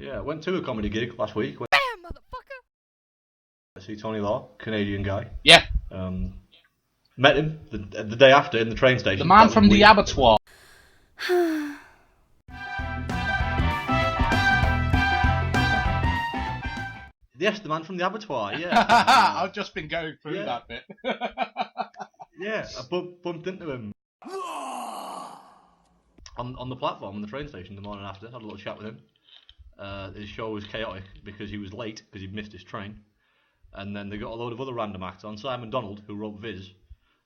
Yeah, went to a comedy gig last week. Bam, motherfucker! I see Tony Law, Canadian guy. Yeah. Met him the day after in the train station. The man from the abattoir. Yes, the man from the abattoir, yeah. I've just been going through that bit. Yeah, I bumped into him on the platform in the train station the morning after. Had a little chat with him. His show was chaotic because he was late because he'd missed his train. And then they got a load of other random acts on. Simon Donald, who wrote Viz.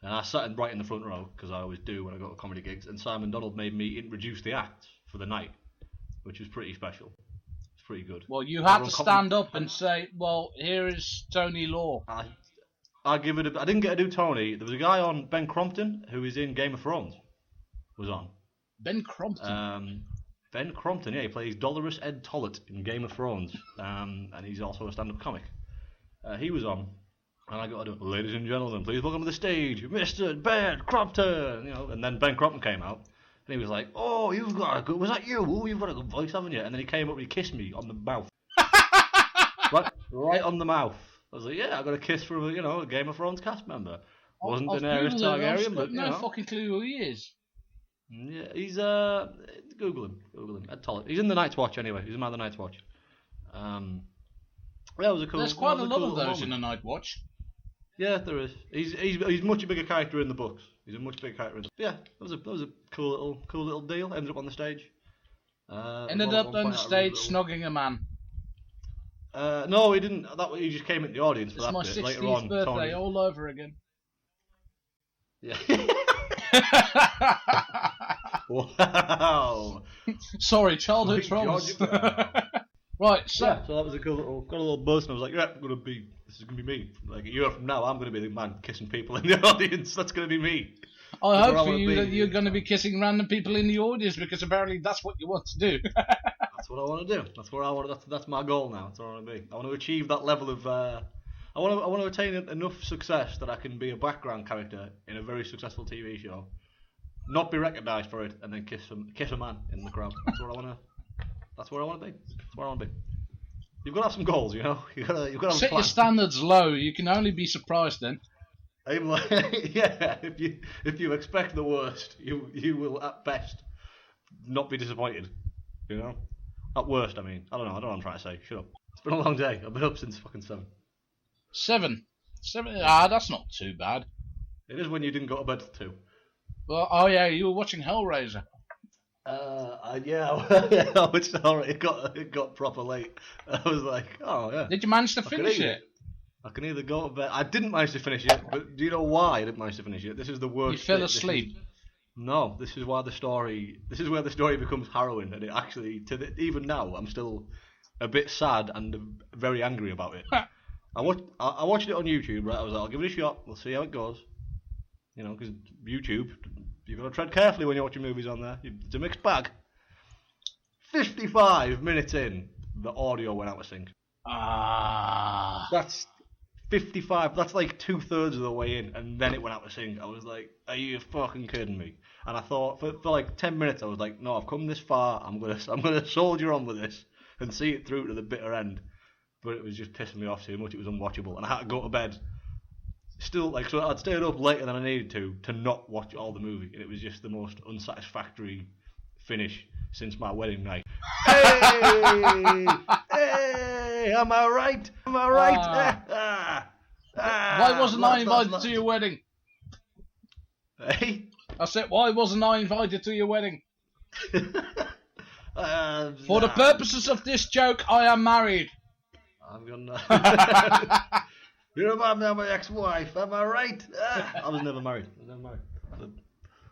And I sat right in the front row, because I always do when I go to comedy gigs. And Simon Donald made me introduce the acts for the night, which was pretty special. It's pretty good. Well, you had to stand up and say, well, here is Tony Law. I didn't get to do Tony. There was a guy on, Ben Crompton, who is in Game of Thrones, was on. Ben Crompton? Ben Crompton, yeah, he plays Dolorous Ed Tollett in Game of Thrones. And he's also a stand-up comic. He was on. And I got to do, ladies and gentlemen, please welcome to the stage, Mr. Ben Crompton. And then Ben Crompton came out, and he was like, "Oh, you've got a good. Was that you? Oh, you've got a good voice, haven't you?" And then he came up and he kissed me on the mouth, right on the mouth. I was like, "Yeah, I got a kiss from a Game of Thrones cast member. Wasn't Daenerys Targaryen, but no fucking clue who he is." Yeah, he's Google him, Ed Tollett. He's in the Night's Watch anyway. He's in the Night's Watch. It was a cool. There's quite a lot of those moment. in the Night Watch. Yeah, there is. He's much a bigger character in the books. He's a much bigger character. Yeah, that was a cool little deal. Ended up on the stage. Ended up on the stage snogging a man. No, he didn't. He just came into the audience for it's that my bit. 60th Later on, birthday Tony... all over again. Yeah. Wow. Sorry, childhood traumas. Right, so yeah, so that was a cool little, got a little buzz, and I was like, yeah, this is gonna be me. Like a year from now, I'm gonna be the man kissing people in the audience. That's gonna be me. I hope for you that you're gonna be kissing random people in the audience, because apparently that's what you want to do. That's what I want to do. That's what I want. That's my goal now. That's what I want to be. I want to achieve that level of. I want to attain enough success that I can be a background character in a very successful TV show, not be recognised for it, and then kiss a man in the crowd. That's what I want to. That's where I want to be. That's where I want to be. You've got to have some goals, you know. You've got to have a Set plan. your standards low. You can only be surprised then. Yeah, if you expect the worst, you will at best not be disappointed. You know, at worst, I mean. I don't know what I'm trying to say. Shut up. It's been a long day. I've been up since fucking 7. 7. That's not too bad. It is when you didn't go to bed till 2. Well, oh yeah, you were watching Hellraiser. Yeah, which alright, it got proper late. I was like, oh yeah. Did you manage to finish it? I can either go to bed. I didn't manage to finish it, but do you know why I didn't manage to finish it? This is the worst. You fell asleep. No, this is where the story becomes harrowing, and it actually, even now, I'm still a bit sad and very angry about it. I watched it on YouTube, right? I was like, I'll give it a shot. We'll see how it goes. You know, because YouTube, you've got to tread carefully when you're watching movies on there. It's a mixed bag. 55 minutes in, the audio went out of sync. That's 55. That's like 2/3 of the way in, and then it went out of sync. I was like, "Are you fucking kidding me?" And I thought for like 10 minutes, I was like, "No, I've come this far. I'm gonna soldier on with this and see it through to the bitter end." But it was just pissing me off too much. It was unwatchable, and I had to go to bed. Still, like, so I'd stayed up later than I needed to not watch all the movie, and it was just the most unsatisfactory finish since my wedding night. Hey, hey, am I right? Am I right? Why wasn't I invited to your wedding? Hey, I said, why wasn't I invited to your wedding? For the purposes of this joke, I am married. I'm gonna. You remind me of my ex-wife, am I right? I was never married.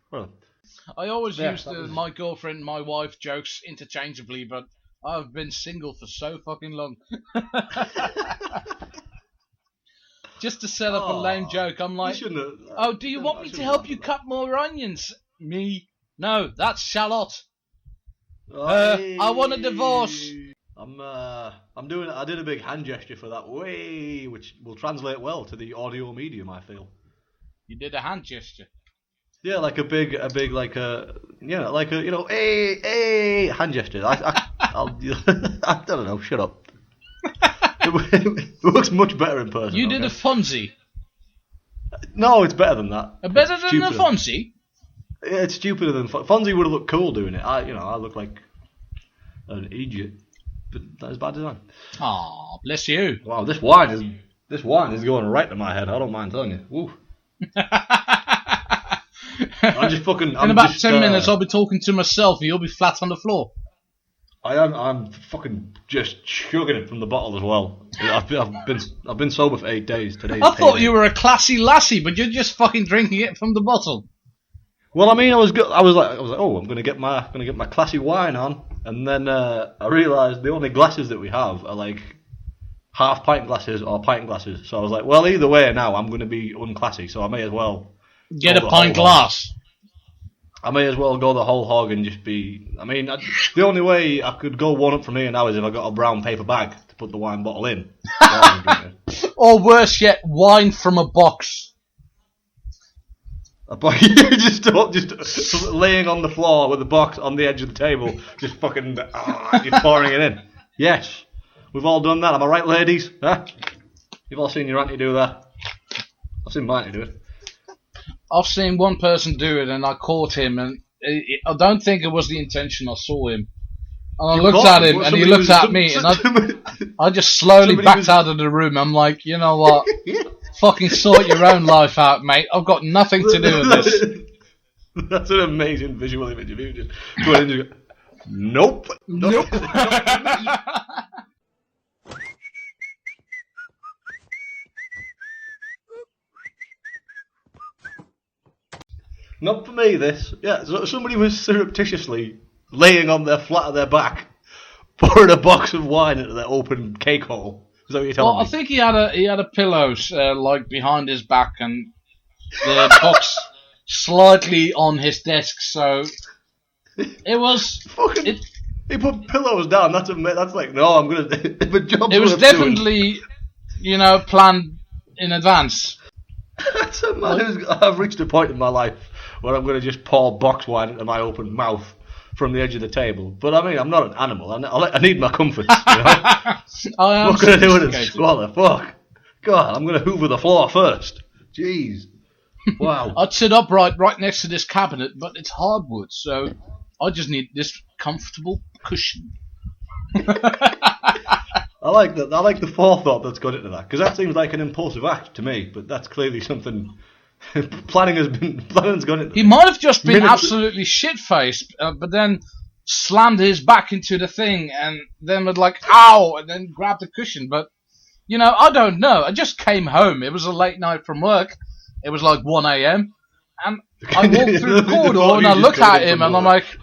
Well, I always used my girlfriend, my wife jokes interchangeably, but I've been single for so fucking long. Just to set up a lame joke, I'm like, oh, do you want me to help you cut more onions? Me? No, that's shallot. I want a divorce. I did a big hand gesture for that way, which will translate well to the audio medium, I feel. You did a hand gesture? Yeah, like a big, hey, hand gesture. I I don't know. Shut up. It looks much better in person. You did a Fonzie. No, it's better than that. Better than the Fonzie? Yeah, it's stupider than Fonzie would have looked cool doing it. I look like an idiot, but that is bad design. Aw, bless you. Wow, this wine is going right to my head. I don't mind telling you. Woo. In about 10 minutes, I'll be talking to myself, and you'll be flat on the floor. I'm fucking just chugging it from the bottle as well. I've been sober for 8 days today. I thought you were a classy lassie, but you're just fucking drinking it from the bottle. Well, I mean, I was like, oh, I'm gonna get my classy wine on, and then I realised the only glasses that we have are like half pint glasses or pint glasses. So I was like, well, either way, now I'm gonna be unclassy, so I may as well get a pint glass. I may as well go the whole hog and just be... I mean, the only way I could go one up from here now is if I got a brown paper bag to put the wine bottle in. Or worse yet, wine from a box. just laying on the floor with the box on the edge of the table, just fucking you're pouring it in. Yes, we've all done that. Am I right, ladies? Huh? You've all seen your auntie do that. I've seen my auntie do it. I've seen one person do it, and I caught him, and I don't think it was the intention. I saw him, and I looked at him, and he looked at me, and I just slowly backed out of the room. I'm like, you know what? Fucking sort your own life out, mate. I've got nothing to do with this. That's an amazing visual image of you just going into nope. Not for me, this. Yeah, so somebody was surreptitiously laying on their flat of their back, pouring a box of wine into their open cake hole. Is that what you're telling me? I think he had a pillow like behind his back and the box slightly on his desk, so it was. He put pillows down. That's like no. I'm gonna. If a job's it was definitely, planned in advance. I've reached a point in my life where I'm going to just pour box wine into my open mouth from the edge of the table. But I mean, I'm not an animal. I need my comforts. I am. What can I do with a squalor? Fuck. God, I'm going to hoover the floor first. Jeez. Wow. I'd sit upright right next to this cabinet, but it's hardwood, so I just need this comfortable cushion. I like that. I like the forethought that's got into that, because that seems like an impulsive act to me. But that's clearly something planning's gone into. He might have just been absolutely shit-faced, but then slammed his back into the thing, and then was like, "Ow!" and then grabbed the cushion. But I don't know. I just came home. It was a late night from work. It was like 1 a.m. and I walked through the corridor and I look at him and I'm like,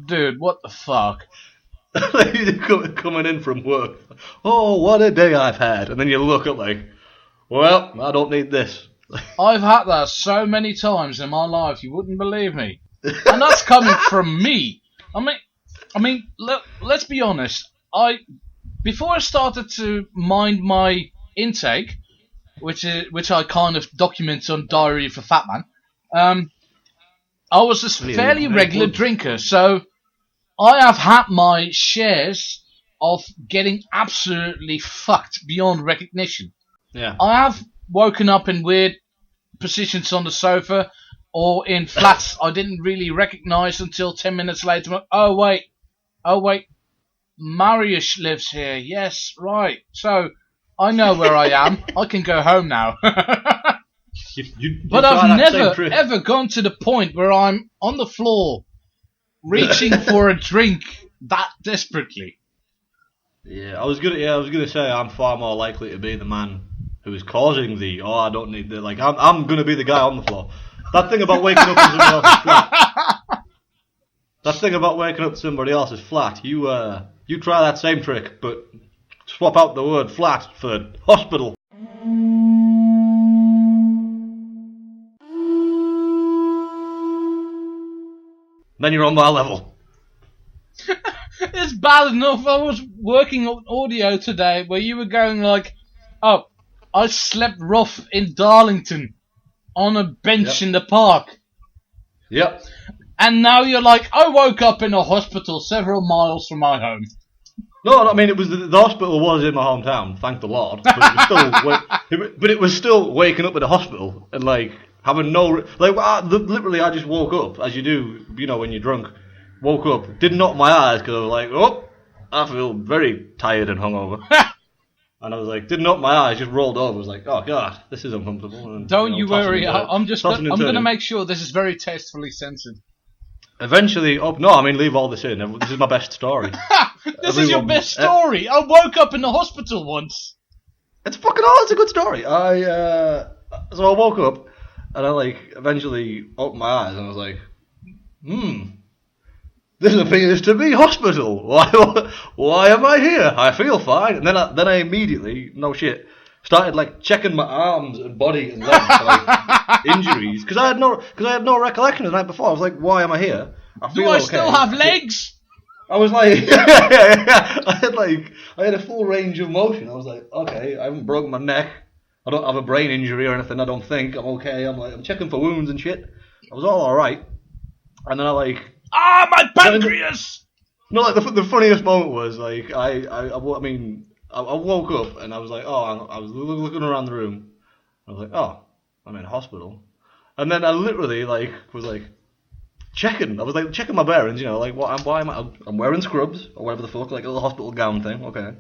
"Dude, what the fuck?" Coming in from work, oh, what a day I've had, and then you look up like, well, I don't need this. I've had that so many times in my life, you wouldn't believe me, and that's coming from me. I mean, look, let's be honest. Before I started to mind my intake, which I kind of document on Diary of a Fat Man, I was a fairly regular drinker, so I have had my shares of getting absolutely fucked beyond recognition. Yeah. I have woken up in weird positions on the sofa or in flats I didn't really recognise until 10 minutes later. Oh wait, Marius lives here. Yes, right. So I know where I am. I can go home now. But I've never ever gone to the point where I'm on the floor reaching for a drink that desperately. Yeah, I was gonna say I'm far more likely to be the man who is causing I don't need the I'm gonna be the guy on the floor. That thing about waking up in somebody else's flat. That thing about waking up somebody else's flat. You try that same trick, but swap out the word flat for hospital. Then you're on my level. It's bad enough. I was working on audio today where you were going like, oh, I slept rough in Darlington on a bench in the park. Yep. And now you're like, I woke up in a hospital several miles from my home. No, I mean it was the hospital was in my hometown, thank the Lord. But it was still waking up at the hospital and like having no literally I just woke up as you do, when you're drunk. Woke up, didn't open my eyes because I was like, oh, I feel very tired and hungover. And I was like, didn't open my eyes, just rolled over. I was like, oh god, this is uncomfortable. And, Don't you worry, I'm going to make sure this is very tastefully censored. Eventually, leave all this in. This is my best story. This is your best story. I woke up in the hospital once. It's it's a good story. So I woke up and I eventually opened my eyes and I was like, this appears to be hospital. Why am I here? I feel fine. And then I immediately, no shit, started checking my arms and body and legs for injuries because I had no recollection the night before. I was like, why am I here? Do I still have legs? I was like, I had a full range of motion. I was like, okay, I haven't broken my neck. I don't have a brain injury or anything. I don't think I'm okay. I'm checking for wounds and shit. I was all right. And then my pancreas! No, the funniest moment was I woke up and I was like, I was looking around the room. I was like, I'm in hospital. And then I literally was checking. I was checking my bearings, why am I? I'm wearing scrubs or whatever the fuck, a little hospital gown thing. Okay.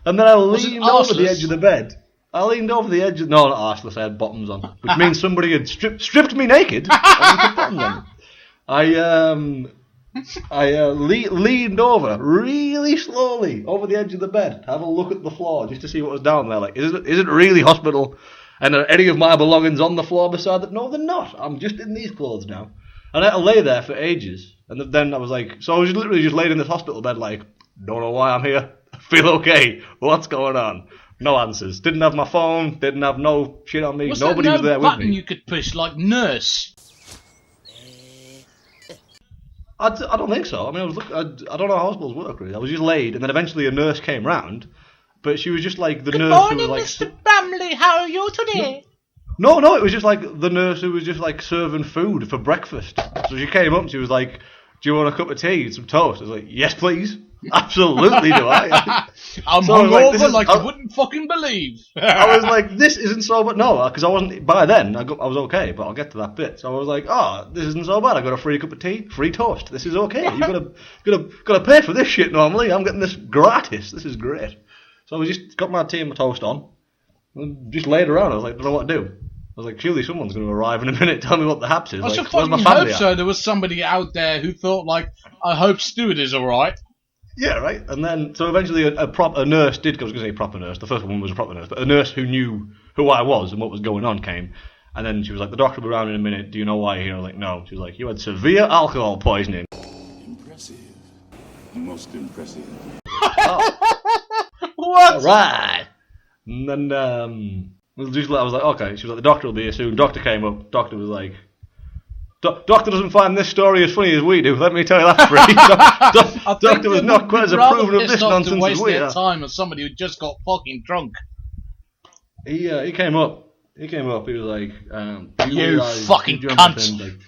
And then I leaned over the edge of the bed. No, not arseless. I had bottoms on, which means somebody had stripped me naked. I leaned over really slowly over the edge of the bed to have a look at the floor just to see what was down there. Is it really hospital? And are any of my belongings on the floor beside it? No, they're not. I'm just in these clothes now. And I lay there for ages. And then I was so I was literally just laid in this hospital bed don't know why I'm here. I feel okay. What's going on? No answers. Didn't have my phone. Didn't have no shit on me. Nobody was there with me. Was there no button you could push, nurse? I don't think so. I mean, I don't know how hospitals work really. I was just laid, and then eventually a nurse came round, but she was just the Good nurse morning, who was Mr. Bramley. How are you today? No, it was just the nurse who was just serving food for breakfast. So she came up and she was like, "Do you want a cup of tea and some toast?" I was like, "Yes, please." Absolutely do I. I'm hungover you wouldn't fucking believe. I was like, this isn't so bad. No, because I wasn't, by then, I was okay, but I'll get to that bit. So I was like, this isn't so bad. I got a free cup of tea, free toast. This is okay. You're gotta pay for this shit normally. I'm getting this gratis. This is great. So I just got my tea and my toast on, and just laid around. I was like, don't know what to do. I was like, surely someone's going to arrive in a minute, tell me what the haps is. I should fucking hope so. There was somebody out there who thought, I hope Stuart is alright. Yeah, right. And then, so eventually a nurse did, I was going to say proper nurse, the first one was a proper nurse, but a nurse who knew who I was and what was going on came. And then she was like, the doctor will be around in a minute, do you know why you're here? I was like, no. She was like, you had severe alcohol poisoning. Impressive. Most impressive. What? Alright. And then, I was like, okay. She was like, the doctor will be here soon. Doctor came up. Doctor was like, Doctor doesn't find this story as funny as we do. Let me tell you that for you. Doctor was not quite as approving of this nonsense as we are. Waste their time as somebody who just got fucking drunk. He came up. He was like, you fucking cunt.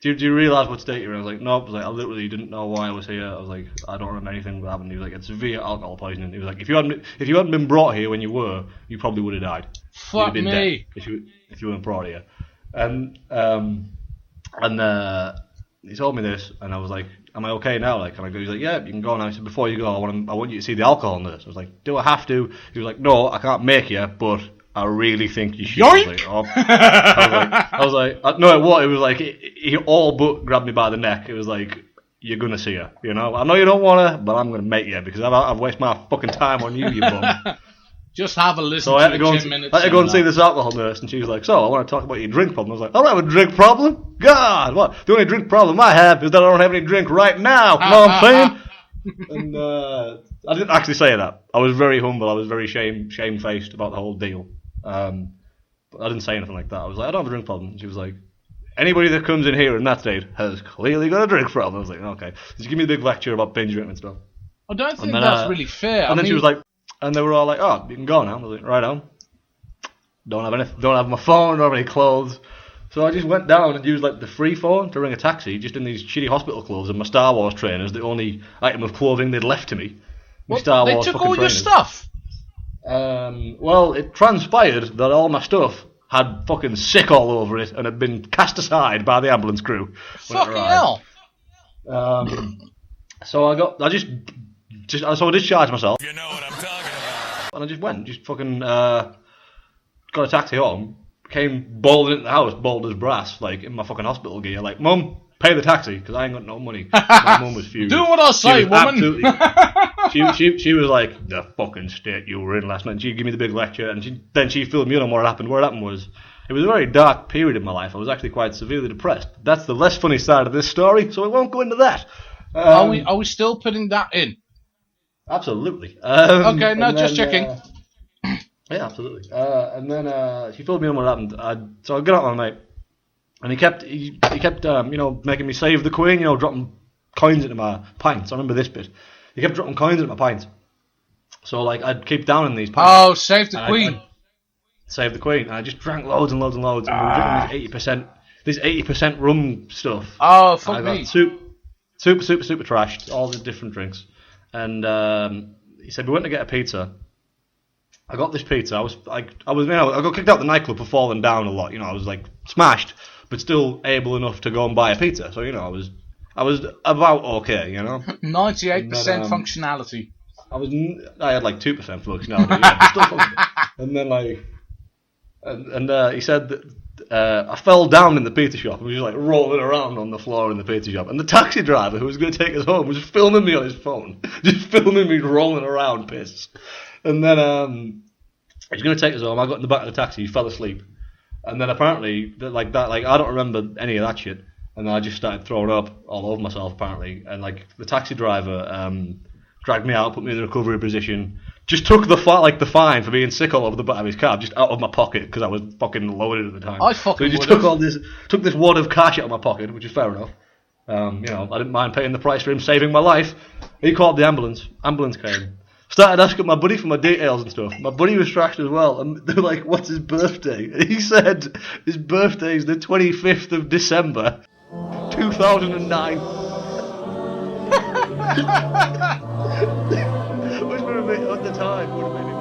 Do you realise what state you're in? I was like, no. I was like, I literally didn't know why I was here. I was like, I don't remember anything that happened. He was like, it's severe alcohol poisoning. He was like, if you hadn't been brought here when you were, you probably would have died. Fuck You'd have been me. Dead if you weren't brought here. And he told me this, and I was like, am I okay now? Like, can I go? He's like, yeah, you can go now. He said, before you go, I want you to see the alcohol nurse. I was like, do I have to? He was like, no, I can't make you, but I really think you should. Yoink! I was like, no, it was like, he all but grabbed me by the neck. It was like, you're gonna see her, you know. I know you don't wanna, but I'm gonna make you because I've wasted my fucking time on you, you bum. Just have a listen. So I had to go and see this alcohol nurse, and she was like, so I want to talk about your drink problem. I was like, I don't have a drink problem. God, what? The only drink problem I have is that I don't have any drink right now. You know what I'm saying? And I didn't actually say that. I was very humble. I was very shamefaced about the whole deal. But I didn't say anything like that. I was like, I don't have a drink problem. And she was like, anybody that comes in here in that state has clearly got a drink problem. I was like, okay. So she gave me a big lecture about binge drinking and stuff. I don't think that's really fair. And then she was like, and they were all like, oh, you can go now. I was like, right on. Don't have anything. Don't have my phone. Don't have any clothes. So I just went down and used the free phone to ring a taxi, just in these shitty hospital clothes and my Star Wars trainers, the only item of clothing they'd left to me. What? They took all your stuff? Well, it transpired that all my stuff had fucking sick all over it and had been cast aside by the ambulance crew. Fucking hell. So I discharged myself. You know what I'm talking about. And I just went, fucking got a taxi home, came bawling into the house, bald as brass, like in my fucking hospital gear, like, Mum, pay the taxi, because I ain't got no money. My mum was furious. Do what I say, woman. She was like, the fucking state you were in last night. She gave me the big lecture, and then she filled me in on what happened. What happened was, it was a very dark period in my life. I was actually quite severely depressed. That's the less funny side of this story, so I won't go into that. Are we still putting that in? Absolutely. Okay, no, just checking. Yeah, absolutely. And then she filled me in on what happened. So I got out with my mate, and he kept making me save the Queen, dropping coins into my pints. I remember this bit. He kept dropping coins into my pints. So, like, I'd keep downing these pints. Oh, save the Queen. I'd save the Queen. And I just drank loads and loads and loads. And we were drinking this 80% rum stuff. Oh, fuck me. Super trashed. All the different drinks. And he said, we went to get a pizza. I got this pizza. I got kicked out the nightclub for falling down a lot. I was, like, smashed, but still able enough to go and buy a pizza. So, I was about okay, 98% functionality. I had like 2% functionality, yeah, but still functional. And then he said that I fell down in the pizza shop and was just like rolling around on the floor in the pizza shop. And the taxi driver who was going to take us home was filming me on his phone, just filming me rolling around, piss. And then he was going to take us home. I got in the back of the taxi, he fell asleep. And then apparently, I don't remember any of that shit. And then I just started throwing up all over myself, apparently. And, like, the taxi driver dragged me out, put me in the recovery position, just took the fine for being sick all over the back of his cab, just out of my pocket, because I was fucking loaded at the time. So he just took this wad of cash out of my pocket, which is fair enough. I didn't mind paying the price for him saving my life. He called the ambulance. Ambulance came. Started asking my buddy for my details and stuff. My buddy was trashed as well, and they were like, what's his birthday? And he said his birthday is the 25th of December. 2009. Which would have made, at the time, would have made it